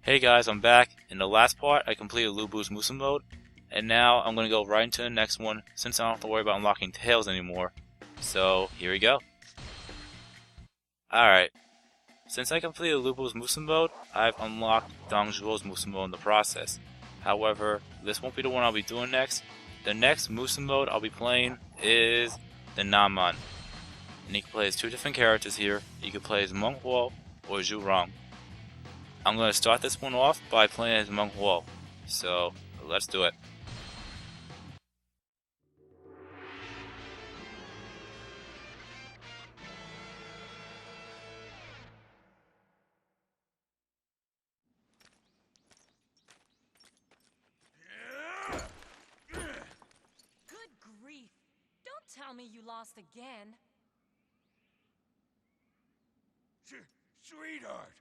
Hey guys, I'm back. In the last part, I completed Lubu's Musou Mode, and now I'm going to go right into the next one since I don't have to worry about unlocking tails anymore. So, here we go. Alright, since I completed Lubu's Musou Mode, I've unlocked Dongzhuo's Musou Mode in the process. However, this won't be the one I'll be doing next. The next Musou Mode I'll be playing is the Nanman. And you can play as two different characters here. You can play as Meng Huo or Zhu Rong. I'm going to start this one off by playing as Meng Huo, so let's do it. Good grief! Don't tell me you lost again. Sweetheart,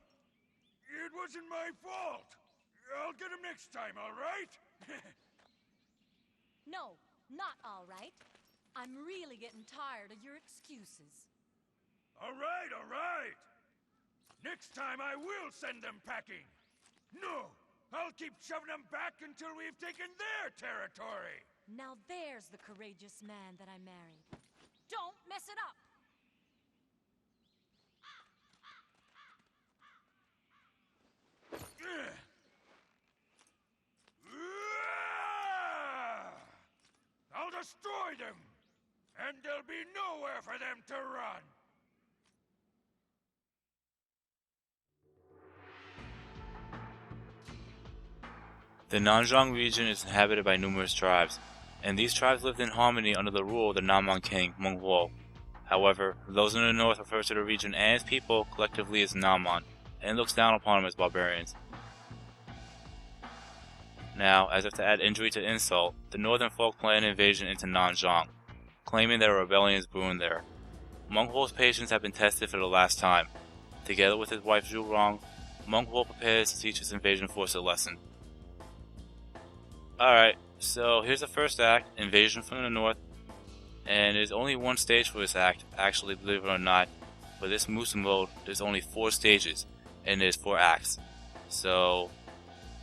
it wasn't my fault. I'll get him next time, all right? No, not all right. I'm really getting tired of your excuses. All right, all right. Next time I will send them packing. No, I'll keep shoving them back until we've taken their territory. Now there's the courageous man that I married. Don't mess it up! I'll destroy them, and there'll be nowhere for them to run. The Nanzhang region is inhabited by numerous tribes, and these tribes lived in harmony under the rule of the Nanman king, Meng Huo. However, those in the north refer to the region and its people collectively as Nanman, and looks down upon them as barbarians. Now, as if to add injury to insult, the northern folk plan an invasion into Nanzhang, claiming that a rebellion is brewing there. Meng Huo's patience have been tested for the last time. Together with his wife Zhu Rong, Meng Huo prepares to teach his invasion force a lesson. Alright, so here's the first act, Invasion from the North, and there's only one stage for this act, actually, believe it or not. For this Musou Mode, there's only 4 stages, and there's 4 acts. So,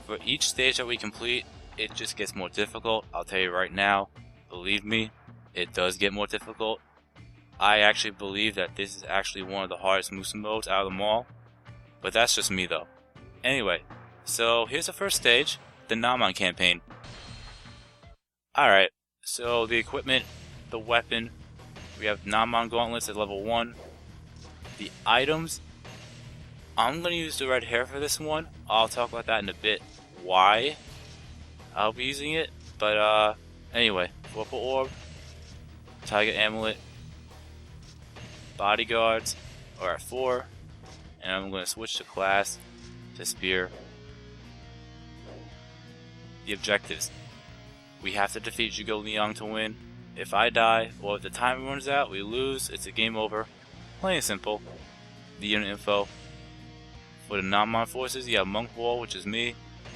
for each stage that we complete, it just gets more difficult. I'll tell you right now, believe me, it does get more difficult. I actually believe that this is actually one of the hardest Musou Modes out of them all, but that's just me though. Anyway, so here's the first stage, the Nanman campaign. Alright, so the equipment, the weapon, we have Nanman gauntlets at level 1. The items, I'm going to use the red hair for this one. I'll talk about that in a bit, why I'll be using it. But anyway, Vorpal Orb, Tiger Amulet, Bodyguards are at 4, and I'm going to switch the class to Spear. The objectives. We have to defeat Zhuge Liang to win. If I die, or if the time runs out, we lose, it's a game over. Plain and simple. The unit info. For the Nanman forces, you have Meng Huo, which is me,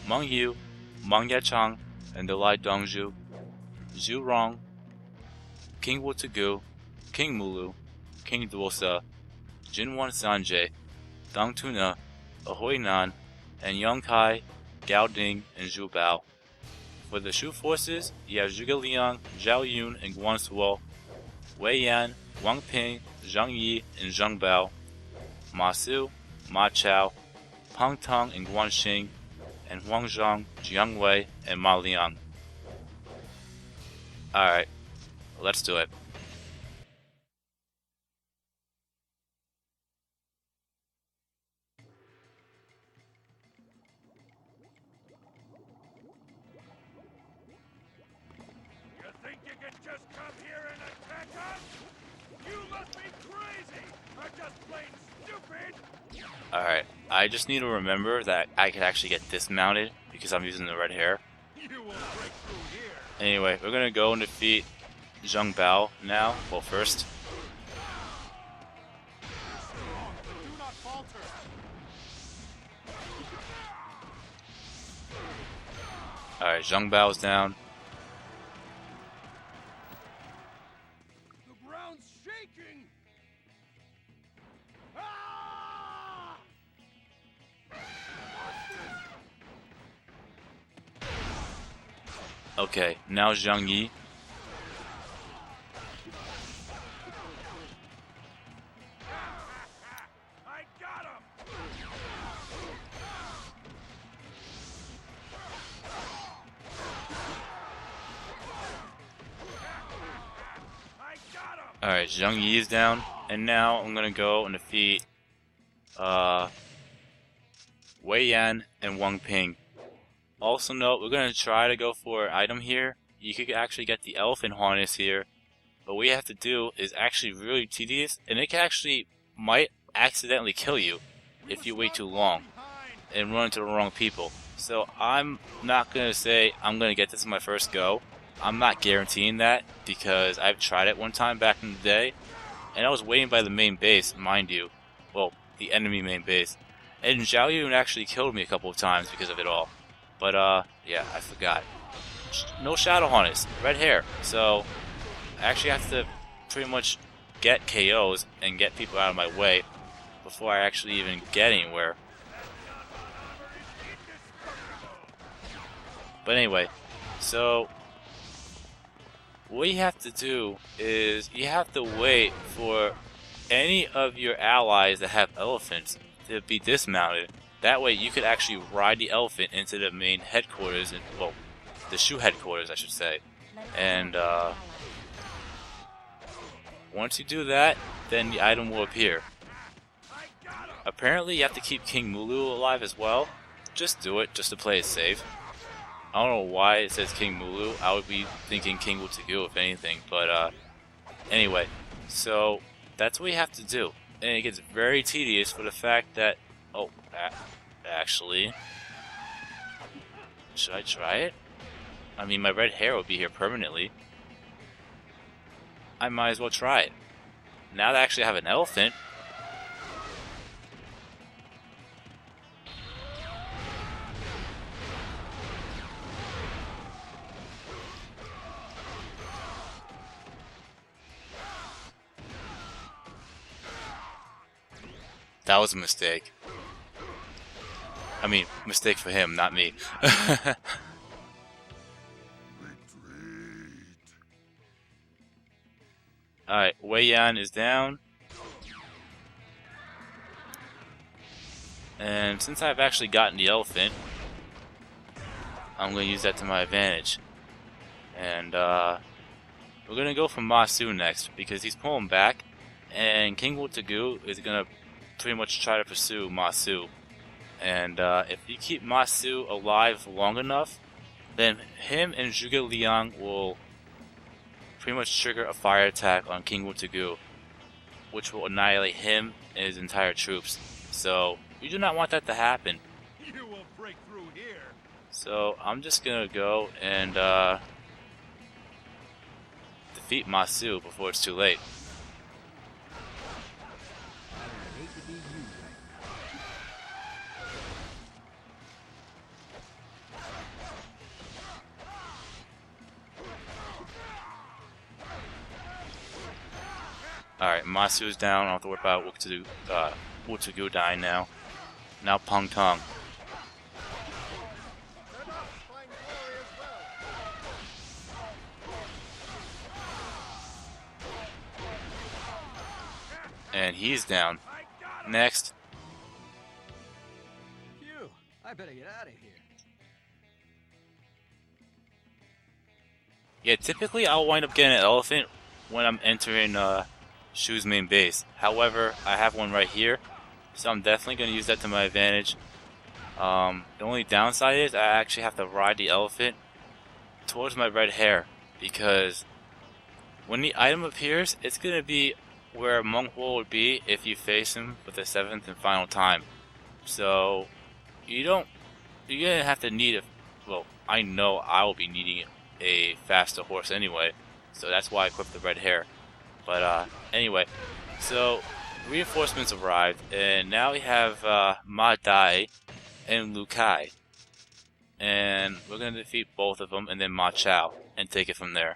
Meng Yu, Meng Yachang, and the Lai Dongzhu, Zhu Rong, King Wu Tegu, King Mulu, King Duosa, Jinwan Sanjay, Dang Tuna, Ahoy Nan, and Yong Kai, Gao Ding, and Zhu Bao. For the Shu forces, you have Zhuge Liang, Zhao Yun, and Guan Suo, Wei Yan, Wang Ping, Zhang Yi, and Zhang Bao, Ma Su, Ma Chao, Peng Tong, and Guan Xing, and Huang Zhang, Jiang Wei, and Ma Liang. Alright, let's do it. You think you can just come here and attack us? You must be crazy, or just plain stupid! Alright, I just need to remember that I can actually get dismounted because I'm using the red hair. You won't break through here! Anyway, we're gonna go and defeat Zhang Bao now. Well, first. Do not falter! Alright, Zhang Bao's down. The ground's shaking! Ah! What's this? Okay, now Zhang Yi. I got him! I got him! Alright, Zhang Yi is down. And now I'm gonna go and defeat Wei Yan and Wang Ping. Also note, we're gonna try to go for an item here. You could actually get the elephant harness here. But what you have to do is actually really tedious, and it can actually might accidentally kill you if you wait too long and run into the wrong people. So I'm not gonna say I'm gonna get this in my first go. I'm not guaranteeing that because I've tried it one time back in the day, and I was waiting by the main base, mind you. Well, the enemy main base. And Zhao Yun actually killed me a couple of times because of it all. But yeah, I forgot. No shadow harness, red hair. So I actually have to pretty much get KOs and get people out of my way before I actually even get anywhere. But anyway, so what you have to do is you have to wait for any of your allies that have elephants to be dismounted. That way you could actually ride the elephant into the main headquarters, and well, the Shu headquarters I should say. And once you do that, then the item will appear. Apparently you have to keep King Mulu alive as well. Just do it, just to play it safe. I don't know why it says King Mulu. I would be thinking King Wutsugu if anything, but anyway, so that's what you have to do. And it gets very tedious for the fact that, oh, actually, should I try it? I mean, my red hair will be here permanently. I might as well try it. Now that I actually have an elephant, that was a mistake. I mean, mistake for him, not me. Alright, Wei Yan is down. And since I've actually gotten the elephant, I'm going to use that to my advantage. And we're going to go for Musou next, because he's pulling back, and King Wutsugu is going to pretty much try to pursue Musou. And if you keep Musou alive long enough, then him and Zhuge Liang will pretty much trigger a fire attack on King Wutsugu, which will annihilate him and his entire troops. So you do not want that to happen. You will break through here. So I'm just gonna go and defeat Musou before it's too late. Alright, Masu's down. I don't have to worry about Wutsugu dying now. Now Peng Tong. And he's down. Next. Phew, I better get out of here. Yeah, typically I'll wind up getting an elephant when I'm entering Shu's main base. However, I have one right here, so I'm definitely going to use that to my advantage. The only downside is I actually have to ride the elephant towards my red hair, because when the item appears, it's going to be where Monk Wo would be if you face him for the 7th and final time. So you're going to have to need well, I know I will be needing a faster horse anyway, so that's why I equipped the red hair. But anyway, so reinforcements arrived, and now we have Ma Dai and Lu Kai, and we're gonna defeat both of them, and then Ma Chao, and take it from there.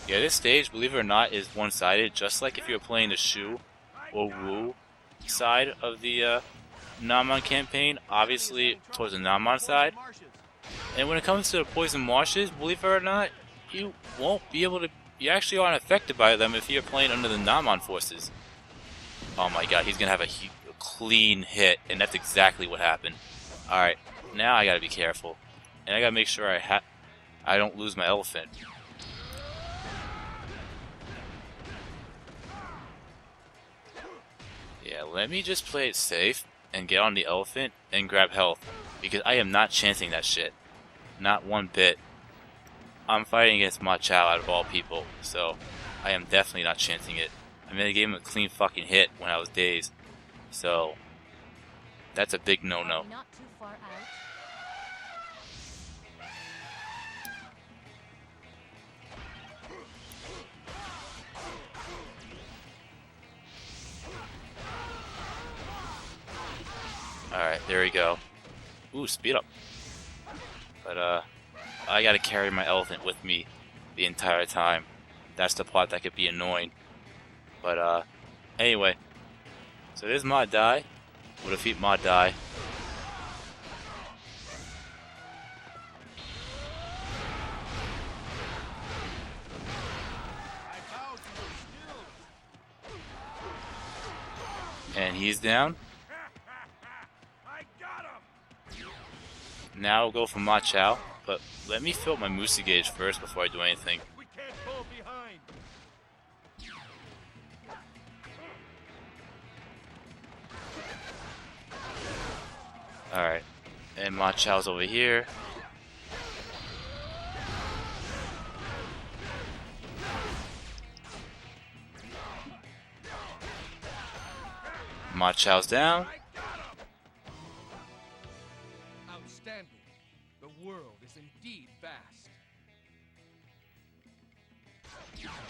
Yeah, this stage, believe it or not, is one-sided, just like if you're playing the Shu or Wu side of the Nanman campaign, obviously towards the Nanman side. And when it comes to the Poison Marshes, believe it or not, you won't be able to, you actually aren't affected by them if you're playing under the Nanman forces. Oh my god, he's gonna have a clean hit, and that's exactly what happened. Alright, now I gotta be careful. And I gotta make sure I don't lose my elephant. Yeah, let me just play it safe and get on the elephant and grab health, because I am not chancing that shit. Not one bit. I'm fighting against Ma Chao out of all people, so I am definitely not chancing it. I mean, I gave him a clean fucking hit when I was dazed, so that's a big no-no. Not too far out. Alright, there we go. Ooh, speed up. But, I gotta carry my elephant with me the entire time. That's the part that could be annoying. But, anyway. So there's Ma Dai. We'll defeat Ma Dai. And he's down. I got him! Now we'll go for Ma Chao, but let me fill up my Musou gauge first before I do anything. We can't fall behind! Alright, and Ma Chao's over here. Ma Chao's down. Outstanding. The world is indeed vast.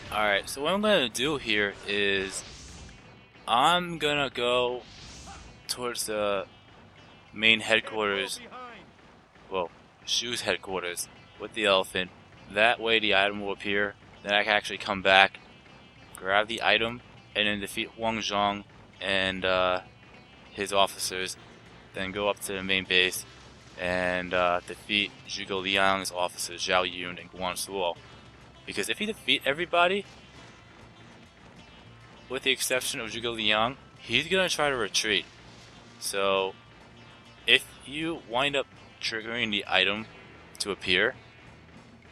Alright, so what I'm gonna do here is I'm gonna go towards the main headquarters, well, Shu's headquarters with the elephant. That way the item will appear, then I can actually come back, grab the item, and then defeat Huang Zhong and his officers, then go up to the main base and defeat Zhuge Liang's officers, Zhao Yun and Guan Suo. Because if you defeat everybody, with the exception of Zhuge Liang, he's gonna try to retreat. So if you wind up triggering the item to appear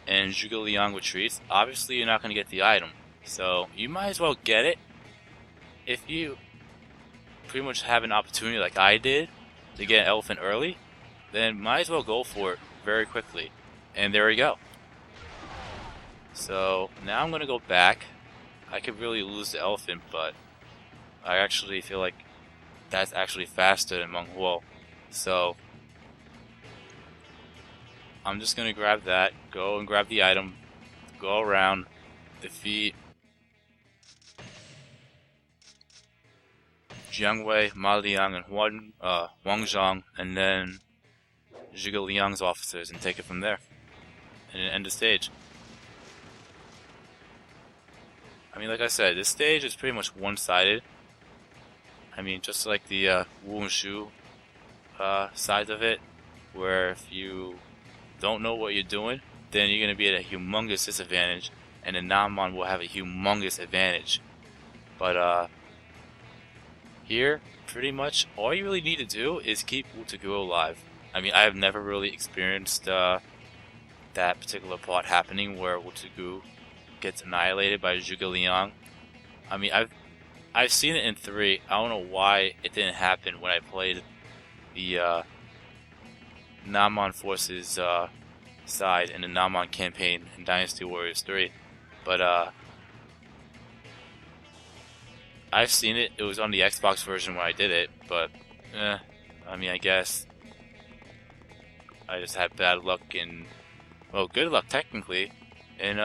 and Zhuge Liang retreats, obviously you're not gonna get the item. So you might as well get it. If you pretty much have an opportunity like I did to get an elephant early, then might as well go for it very quickly. And there we go. So now I'm gonna go back. I could really lose the elephant, but I actually feel like that's actually faster than Meng Huo. So I'm just gonna grab that, go and grab the item, go around, defeat Jiang Wei, Ma Liang, and Huang Zhong, and then Zhuge Liang's officers, and take it from there, and then end the stage. I mean, like I said, this stage is pretty much one-sided. I mean, just like the Wu and Shu side of it, where if you don't know what you're doing, then you're going to be at a humongous disadvantage, and the Nanman will have a humongous advantage. But here, pretty much, all you really need to do is keep Wu Tugu alive. I mean, I have never really experienced that particular part happening where Wu Tugu gets annihilated by Zhuge Liang. I mean, I've seen it in 3. I don't know why it didn't happen when I played the Nanman Forces side in the Nanman campaign in Dynasty Warriors 3. But I've seen it. It was on the Xbox version when I did it, but I mean, I guess I just had bad luck and, well, good luck technically in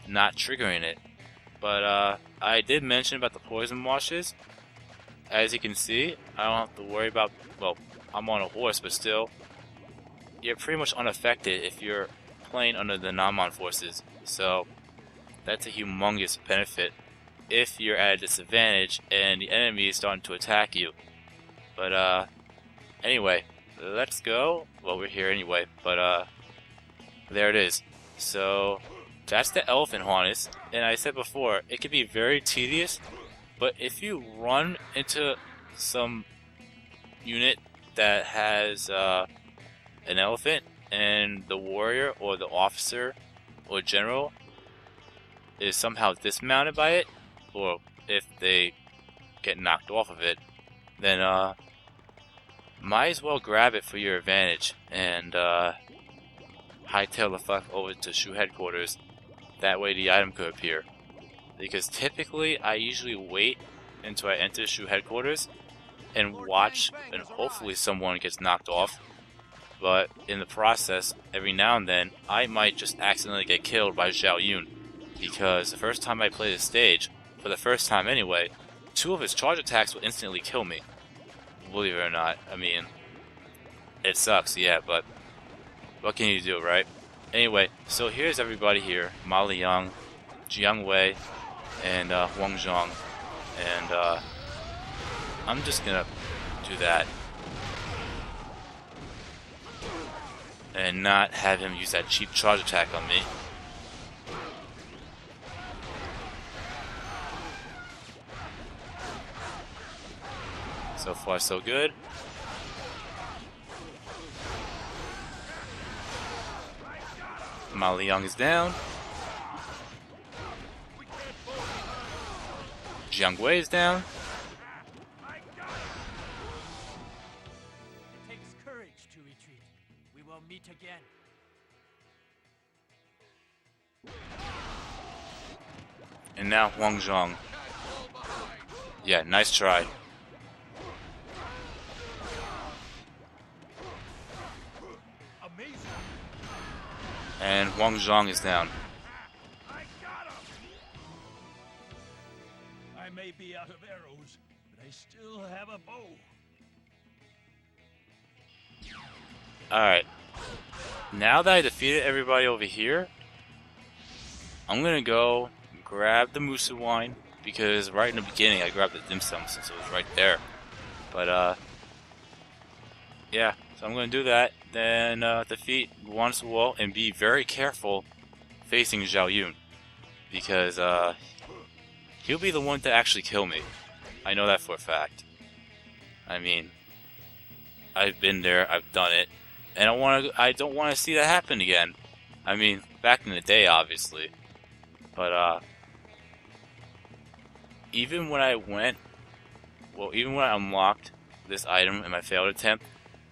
not triggering it. But I did mention about the poison marshes. As you can see, I don't have to worry about, well, I'm on a horse, but still, you're pretty much unaffected if you're playing under the Nanman forces. So that's a humongous benefit if you're at a disadvantage and the enemy is starting to attack you. But anyway, let's go. Well, we're here anyway, but there it is. So that's the elephant harness, and I said before, it can be very tedious, but if you run into some unit that has an elephant and the warrior or the officer or general is somehow dismounted by it, or if they get knocked off of it, then might as well grab it for your advantage and hightail the fuck over to Shu headquarters. That way the item could appear. Because typically I usually wait until I enter Shu headquarters and watch, and hopefully someone gets knocked off. But in the process, every now and then, I might just accidentally get killed by Zhao Yun. Because the first time I played this stage, for the first time anyway, 2 of his charge attacks will instantly kill me. Believe it or not. I mean, it sucks, yeah, but what can you do, right? Anyway, so here's everybody here. Ma Liang, Jiang Wei, and Wang Zhong. And I'm just gonna do that. And not have him use that cheap charge attack on me. So far, so good. Ma Liang is down. Jiang Wei is down. It takes courage to retreat. We will meet again. And now Wang Zhong. Yeah, nice try. And Wang Zhong is down. I got him! I may be out of arrows, but I still have a bow. Alright. Now that I defeated everybody over here, I'm gonna go grab the Musou wine, because right in the beginning I grabbed the dim sum since it was right there. But yeah, so I'm gonna do that. Then defeat Guan Suo and be very careful facing Zhao Yun, because he'll be the one to actually kill me. I know that for a fact. I mean, I've been there, I've done it, and I don't want to see that happen again. I mean, back in the day, obviously, but even when I unlocked this item in my failed attempt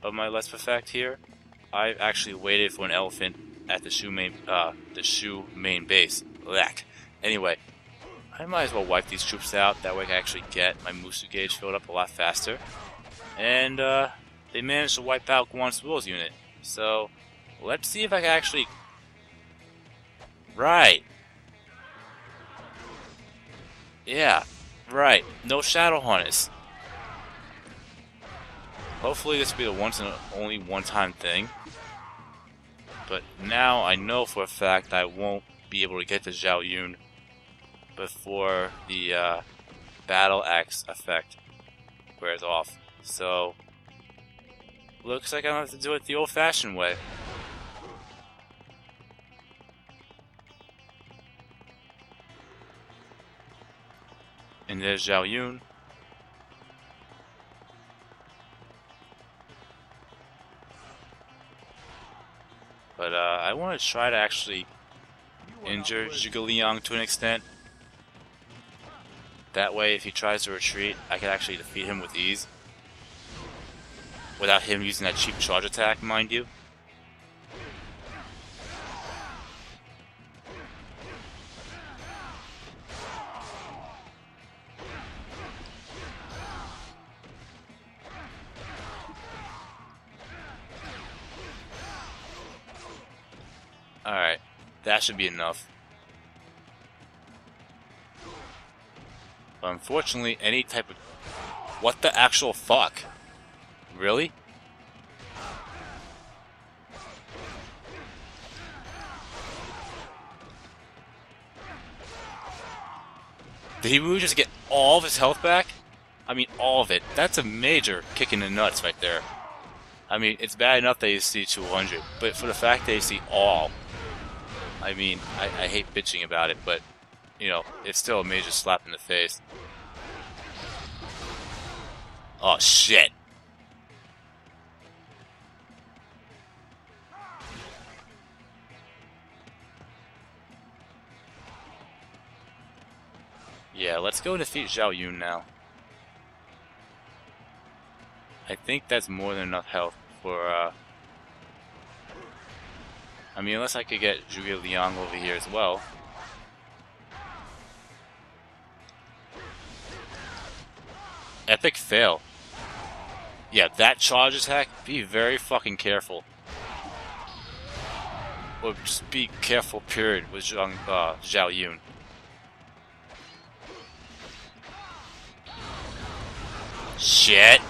of my Let's Perfect here, I actually waited for an elephant at the Shu main base. Blech. Anyway, I might as well wipe these troops out. That way I can actually get my Musou gauge filled up a lot faster. And they managed to wipe out Guan Suo's unit. So let's see if I can actually. Right. Yeah. Right. No Shadow Harness. Hopefully this will be the once and only one-time thing. But now I know for a fact I won't be able to get to Zhao Yun before the Battle Axe effect wears off. So, looks like I'm going to have to do it the old-fashioned way. And there's Zhao Yun. But I want to try to actually injure Zhuge Liang to an extent. That way, if he tries to retreat, I can actually defeat him with ease. Without him using that cheap charge attack, mind you. Alright, that should be enough. But unfortunately, any type of... What the actual fuck? Really? Did he really just get all of his health back? I mean, all of it. That's a major kick in the nuts right there. I mean, it's bad enough that you see 200, but for the fact that you see all, I mean, I hate bitching about it, but, you know, it's still a major slap in the face. Oh, shit. Yeah, let's go defeat Zhao Yun now. I think that's more than enough health for, I mean, unless I could get Zhuge Liang over here as well. Epic fail. Yeah, that charge attack, be very fucking careful. Or just be careful, period, with Zhao Yun. Shit!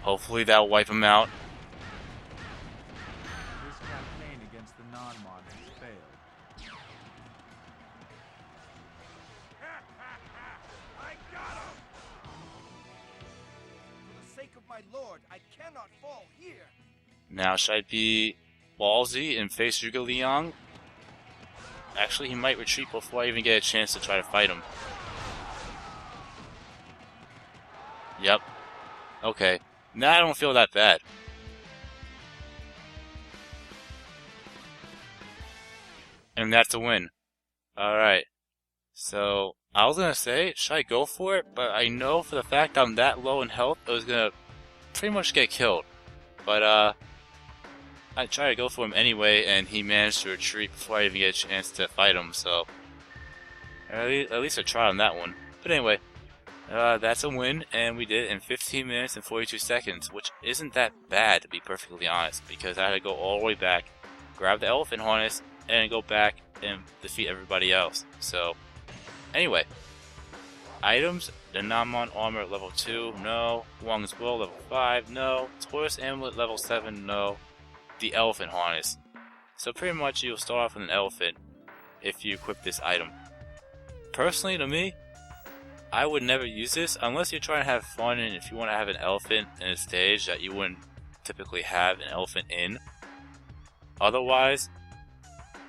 Hopefully that'll wipe him out. This campaign against the Nanman has failed. I got him! For the sake of my lord, I cannot fall here. Now, should I be ballsy and face Zhuge Liang? Actually, he might retreat before I even get a chance to try to fight him. Yep. Okay. Now I don't feel that bad. And that's a win. Alright. So, I was gonna say, should I go for it? But I know for the fact I'm that low in health, I was gonna pretty much get killed. But, I tried to go for him anyway, and he managed to retreat before I even get a chance to fight him, so... At least I tried on that one. But anyway, that's a win, and we did it in 15 minutes and 42 seconds, which isn't that bad, to be perfectly honest, because I had to go all the way back, grab the elephant harness, and go back and defeat everybody else. So, anyway. Items, the Nanman armor level 2, no. Wang's bow level 5, no. Taurus amulet level 7, no. The elephant harness. So pretty much you'll start off with an elephant if you equip this item. Personally, to me, I would never use this unless you're trying to have fun, and if you want to have an elephant in a stage that you wouldn't typically have an elephant in. Otherwise,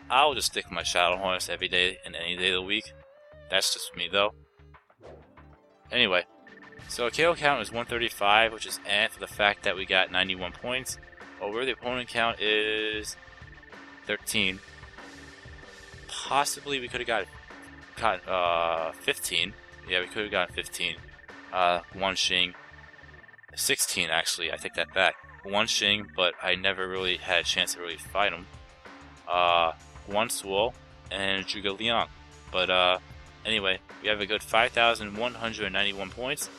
I'll just stick with my shadow harness every day and any day of the week. That's just me though. Anyway, so KO count is 135, which is for the fact that we got 91 points. Over the opponent count is 13. Possibly we could have got 15. Yeah, we could have gotten 15. One Xing. 16 actually, I take that back. One Xing, but I never really had a chance to really fight him. One Suo and Zhuge Liang. But anyway, we have a good 5,191 points.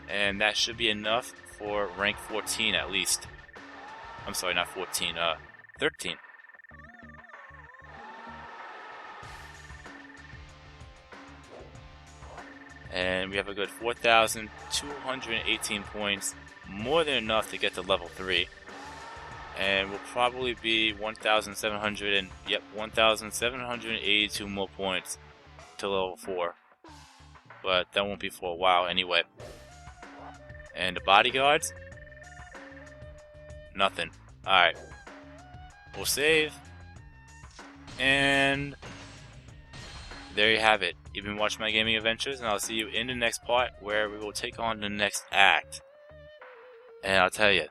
And that should be enough for rank 14 at least. I'm sorry, not 14, 13. And we have a good 4,218 points, more than enough to get to level 3. And we'll probably be 1,782 more points to level 4. But that won't be for a while anyway. And the bodyguards? Nothing. Alright. We'll save. And there you have it. You've been watching my gaming adventures, and I'll see you in the next part where we will take on the next act. And I'll tell you,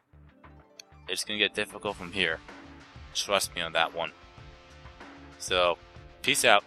it's going to get difficult from here. Trust me on that one. So, peace out.